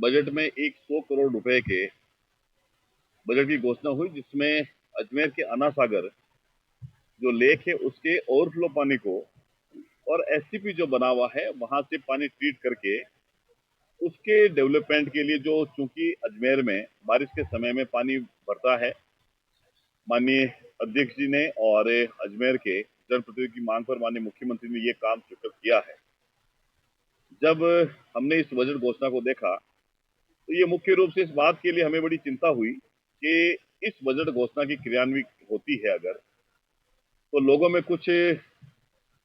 Budget में एक 100 करोड़ रुपए के बजट की घोषणा हुई, जिसमें अजमेर के अन्ना सागर जो लेक है उसके ओवरफ्लो पानी को और एससीपी जो बना हुआ है वहां से पानी ट्रीट करके उसके डेवलपमेंट के लिए, जो चूंकि अजमेर में बारिश के समय में पानी भरता है, माननीय अध्यक्ष जी ने और अजमेर के जनप्रतिनिधि की मांग पर माननीय मुख्यमंत्री ने ये काम स्वीकृत किया है। जब हमने इस बजट घोषणा को देखा तो ये मुख्य रूप से इस बात के लिए हमें बड़ी चिंता हुई कि इस बजट घोषणा की क्रियान्वित होती है अगर, तो लोगों में कुछ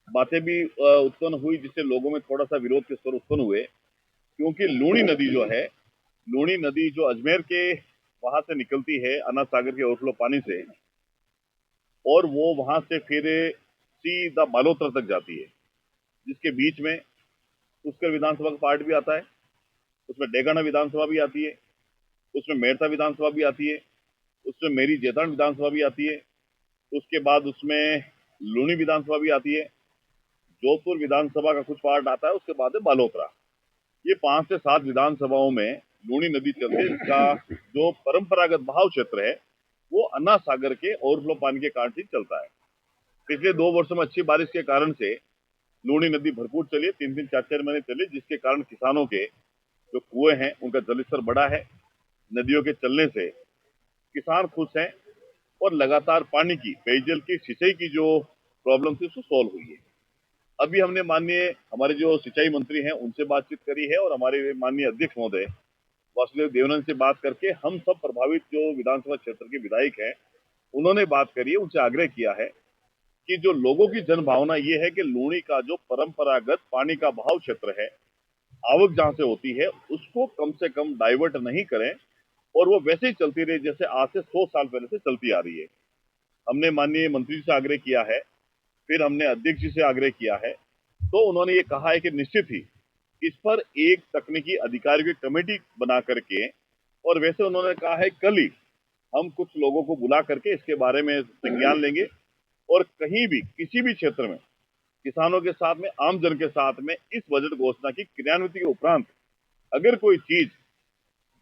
बातें भी उत्पन्न हुई, जिससे लोगों में थोड़ा सा विरोध के स्वर उत्पन्न हुए। क्योंकि लूणी नदी जो है, लूणी नदी जो अजमेर के वहां से निकलती है अन्ना सागर के ओवरफ्लो पानी से, और वो वहां से फिर सीधा बालोतर तक जाती है, जिसके बीच में पुष्कर विधानसभा का पार्ट भी आता है, उसमें डेगाना विधानसभा भी आती है, उसमें मेड़ता विधानसभा भी आती है, उसमें मेरी जेतान विधानसभा भी आती है, उसके बाद उसमें लूणी विधानसभा भी आती है, जोधपुर विधानसभा का कुछ पार्ट आता है, उसके बाद है बालोतरा। ये 5 से 7 विधानसभाओं में लूणी नदी चलते है। इसका जो परंपरागत बहाव क्षेत्र है वो अन्ना सागर के ओवरफ्लो पानी के कारण से चलता है। पिछले 2 वर्षों में अच्छी बारिश के कारण से लूणी नदी भरपूर चली है, 3-3, 4-4 महीने चली, जिसके कारण किसानों के जो कुएं हैं उनका जलस्तर बढ़ा है। नदियों के चलने से किसान खुश हैं और लगातार पानी की, पेयजल की, सिंचाई की जो प्रॉब्लम थी उसको सॉल्व हुई है। अभी हमने माननीय हमारे जो सिंचाई मंत्री हैं उनसे बातचीत करी है, और हमारे माननीय अध्यक्ष महोदय वासुदेव देवनंद से बात करके हम सब प्रभावित जो विधानसभा क्षेत्र के विधायक हैं उन्होंने बात करी है, उनसे आग्रह किया है कि जो लोगों की जन भावना ये है कि लूणी का जो परंपरागत पानी का बहाव क्षेत्र है, आवक जहां से होती है उसको कम से कम डाइवर्ट नहीं करें, और वो वैसे ही चलती रहे जैसे आज से 100 साल पहले से चलती आ रही है। हमने माननीय मंत्री से आग्रह किया है, फिर हमने अध्यक्ष जी से आग्रह किया है, तो उन्होंने ये कहा है कि निश्चित ही इस पर एक तकनीकी अधिकारियों की कमेटी बना करके, और वैसे उन्होंने कहा है कल ही हम कुछ लोगों को बुला करके इसके बारे में संज्ञान लेंगे, और कहीं भी किसी भी क्षेत्र में किसानों के साथ में, आम जन के साथ में इस बजट घोषणा की क्रियान्विति के उपरांत अगर कोई चीज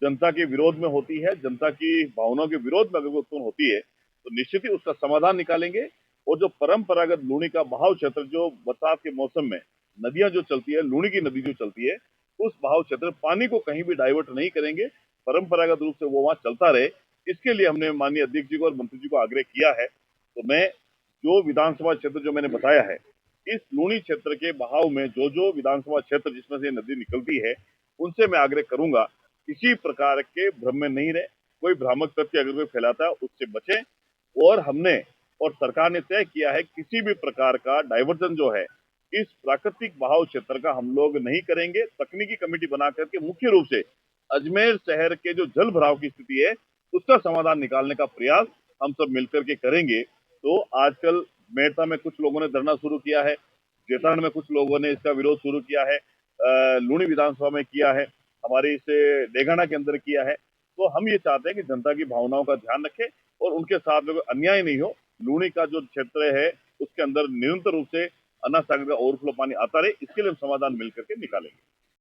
जनता के विरोध में होती है, जनता की भावनाओं के विरोध में अगर उत्पन्न होती है, तो निश्चित ही उसका समाधान निकालेंगे। और जो परंपरागत लूणी का बहाव क्षेत्र, जो बरसात के मौसम में नदियां जो चलती है, लूणी की नदी जो चलती है, उस बहाव क्षेत्र पानी को कहीं भी डाइवर्ट नहीं करेंगे, परंपरागत रूप से वो वहां चलता रहे। इसके लिए हमने माननीय अध्यक्ष जी को और मंत्री जी को आग्रह किया है। तो मैं जो विधानसभा क्षेत्र जो मैंने बताया है, इस लूणी क्षेत्र के बहाव में जो जो विधानसभा क्षेत्र जिसमें से नदी निकलती है, उनसे मैं आग्रह करूंगा किसी प्रकार के भ्रम में नहीं रहे, कोई भ्रामक तथ्य अगर कोई फैलाता है उससे बचें। और हमने और सरकार ने तय किया है किसी भी प्रकार का डाइवर्जन जो है इस प्राकृतिक बहाव क्षेत्र का हम लोग नहीं करेंगे। तकनीकी कमेटी बना करके मुख्य रूप से अजमेर शहर के जो जल भराव की स्थिति है उसका समाधान निकालने का प्रयास हम सब मिलकर के करेंगे। तो आजकल मेड़ता में कुछ लोगों ने धरना शुरू किया है, जेतान में कुछ लोगों ने इसका विरोध शुरू किया है, लूणी विधानसभा में किया है, हमारे इस डेगाना के अंदर किया है। तो हम ये चाहते हैं कि जनता की भावनाओं का ध्यान रखें और उनके साथ में कोई अन्याय नहीं हो। लूणी का जो क्षेत्र है उसके अंदर निरंतर रूप से अन्ना सागर का ओवरफ्लो पानी आता रहे, इसके लिए हम समाधान मिलकर के निकालेंगे।